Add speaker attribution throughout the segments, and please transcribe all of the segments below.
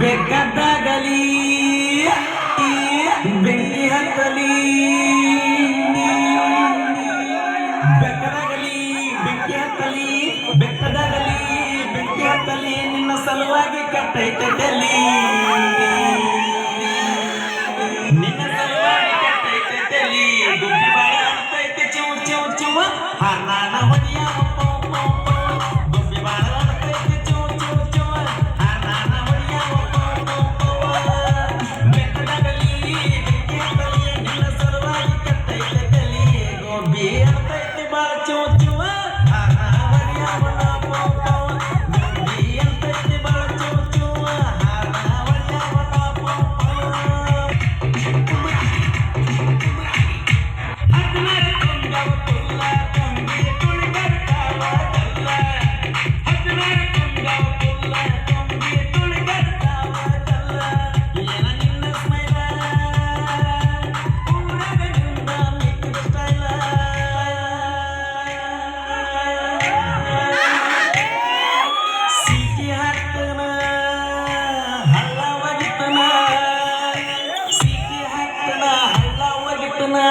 Speaker 1: ಬೇಕಾದಾಗಲಿ ಬೆಂಕಿ ಹತ್ತಲಿ ಬೆಕ್ಕದಾಗಲಿ ಬೆಂಕಿ ಹತ್ತಲಿ ಬೆಕ್ಕದಾಗಲಿ ಬೆಂಕಿ ಹತ್ತಲಿ ನಿನ್ನ ಸಲುವಾಗಿ ಕಟ್ಟೈತಲಿ ನಿನ್ನ ಸಲುವಾಗಿ ಕಟ್ಟೈತಲಿ ಗುಬ್ಬಿ ಬಾಳ ಆಡ್ತೈತೆ ಚೂ ಚೂ ಚೂ ಹಾರ್ನಾನ ಹೊಡಿಯ ಗುಬ್ಬಿ ಬಾಳ ಆಡ್ತೈತೆ ಚೂ ಚೂ ಚೂ ಹಾರ್ನಾನ ಹೊಡಿಯ ಬೆಕ್ಕದಾಗಲಿ ಬೆಂಕಿ ಹತ್ತಲಿ ನಿನ್ನ ಸಲುವಾಗಿ ಕಟ್ಟೈತಲಿ ಗುಬ್ಬಿ ಆಡ್ತೈತೆ ಬಾಳ ಚೂ ಚೂ ಹಾರ್ನಾನ ಹೊಡಿಯ ಗುಬ್ಬಿ ಆಡ್ತೈತೆ ಬಾಳ ಚೂ ಚೂ ಹಾರ್ನಾನ ಹೊಡಿಯ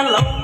Speaker 1: Love